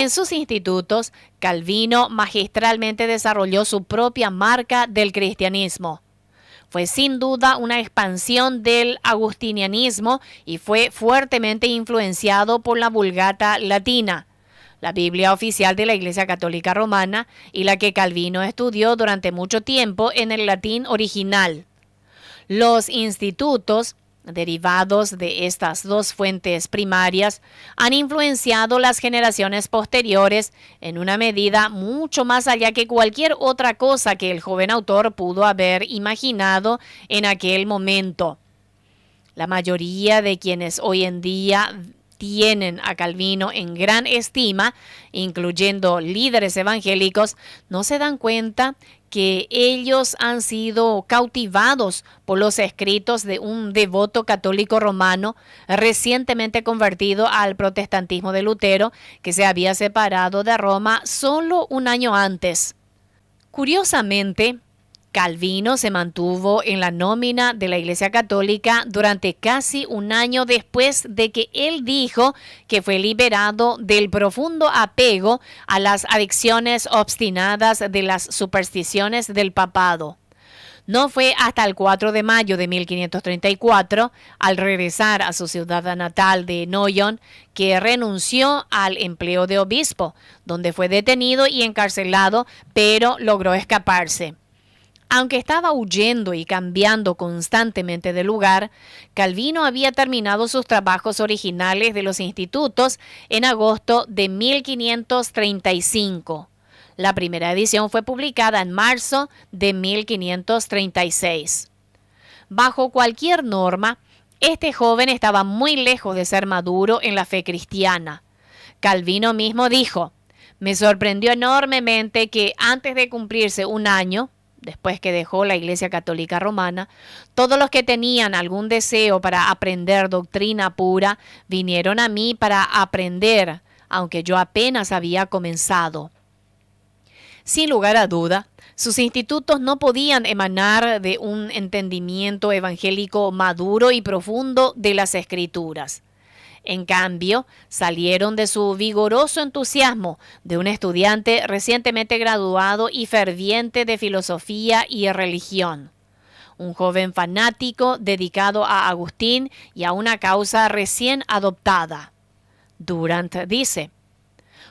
En sus institutos, Calvino magistralmente desarrolló su propia marca del cristianismo. Fue sin duda una expansión del agustinianismo y fue fuertemente influenciado por la Vulgata latina, la Biblia oficial de la Iglesia Católica Romana y la que Calvino estudió durante mucho tiempo en el latín original. Los institutos, derivados de estas dos fuentes primarias, han influenciado las generaciones posteriores en una medida mucho más allá que cualquier otra cosa que el joven autor pudo haber imaginado en aquel momento. La mayoría de quienes hoy en día tienen a Calvino en gran estima, incluyendo líderes evangélicos, no se dan cuenta que ellos han sido cautivados por los escritos de un devoto católico romano recientemente convertido al protestantismo de Lutero, que se había separado de Roma solo un año antes. Curiosamente, Calvino se mantuvo en la nómina de la Iglesia Católica durante casi un año después de que él dijo que fue liberado del profundo apego a las adicciones obstinadas de las supersticiones del papado. No fue hasta el 4 de mayo de 1534, al regresar a su ciudad natal de Noyon, que renunció al empleo de obispo, donde fue detenido y encarcelado, pero logró escaparse. Aunque estaba huyendo y cambiando constantemente de lugar, Calvino había terminado sus trabajos originales de los institutos en agosto de 1535. La primera edición fue publicada en marzo de 1536. Bajo cualquier norma, este joven estaba muy lejos de ser maduro en la fe cristiana. Calvino mismo dijo: "Me sorprendió enormemente que antes de cumplirse un año, después que dejó la Iglesia Católica Romana, todos los que tenían algún deseo para aprender doctrina pura vinieron a mí para aprender, aunque yo apenas había comenzado". Sin lugar a duda, sus institutos no podían emanar de un entendimiento evangélico maduro y profundo de las Escrituras. En cambio, salieron de su vigoroso entusiasmo de un estudiante recientemente graduado y ferviente de filosofía y religión. Un joven fanático dedicado a Agustín y a una causa recién adoptada. Durant dice: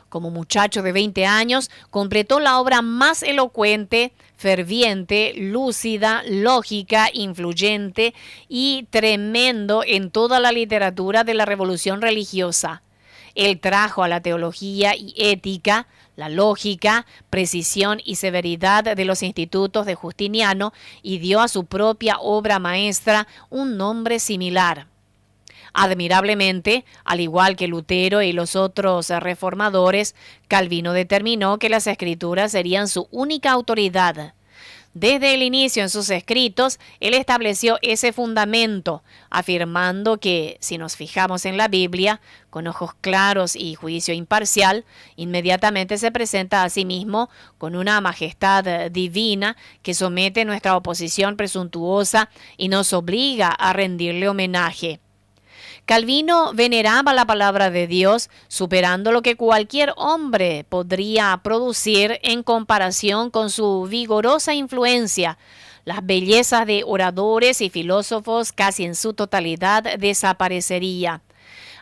"Como muchacho de 20 años, completó la obra más elocuente, ferviente, lúcida, lógica, influyente y tremendo en toda la literatura de la Revolución Religiosa. Él trajo a la teología y ética, la lógica, precisión y severidad de los institutos de Justiniano y dio a su propia obra maestra un nombre similar. Admirablemente, al igual que Lutero y los otros reformadores, Calvino determinó que las Escrituras serían su única autoridad. Desde el inicio en sus escritos, él estableció ese fundamento, afirmando que, si nos fijamos en la Biblia, con ojos claros y juicio imparcial, inmediatamente se presenta a sí mismo con una majestad divina que somete nuestra oposición presuntuosa y nos obliga a rendirle homenaje. Calvino veneraba la palabra de Dios, superando lo que cualquier hombre podría producir en comparación con su vigorosa influencia. Las bellezas de oradores y filósofos casi en su totalidad desaparecería.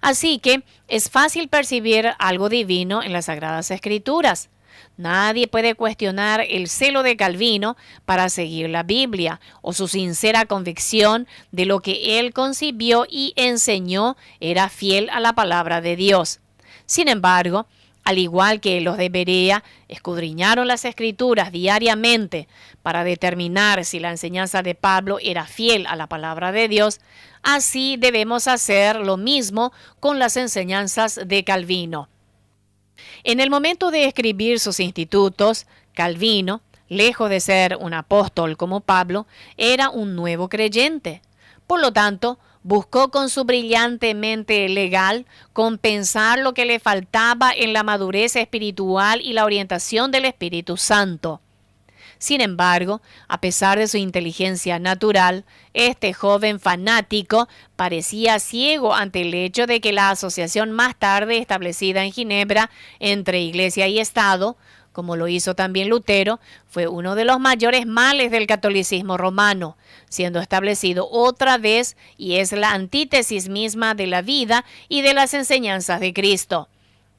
Así que es fácil percibir algo divino en las Sagradas Escrituras. Nadie puede cuestionar el celo de Calvino para seguir la Biblia o su sincera convicción de lo que él concibió y enseñó era fiel a la palabra de Dios. Sin embargo, al igual que los de Berea, escudriñaron las Escrituras diariamente para determinar si la enseñanza de Pablo era fiel a la palabra de Dios, así debemos hacer lo mismo con las enseñanzas de Calvino. En el momento de escribir sus institutos, Calvino, lejos de ser un apóstol como Pablo, era un nuevo creyente. Por lo tanto, buscó con su brillante mente legal compensar lo que le faltaba en la madurez espiritual y la orientación del Espíritu Santo. Sin embargo, a pesar de su inteligencia natural, este joven fanático parecía ciego ante el hecho de que la asociación más tarde establecida en Ginebra entre Iglesia y Estado, como lo hizo también Lutero, fue uno de los mayores males del catolicismo romano, siendo establecido otra vez y es la antítesis misma de la vida y de las enseñanzas de Cristo.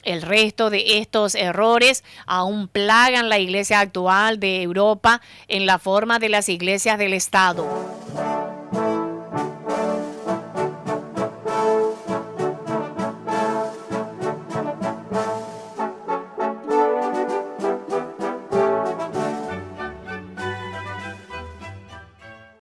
El resto de estos errores aún plagan la iglesia actual de Europa en la forma de las iglesias del Estado.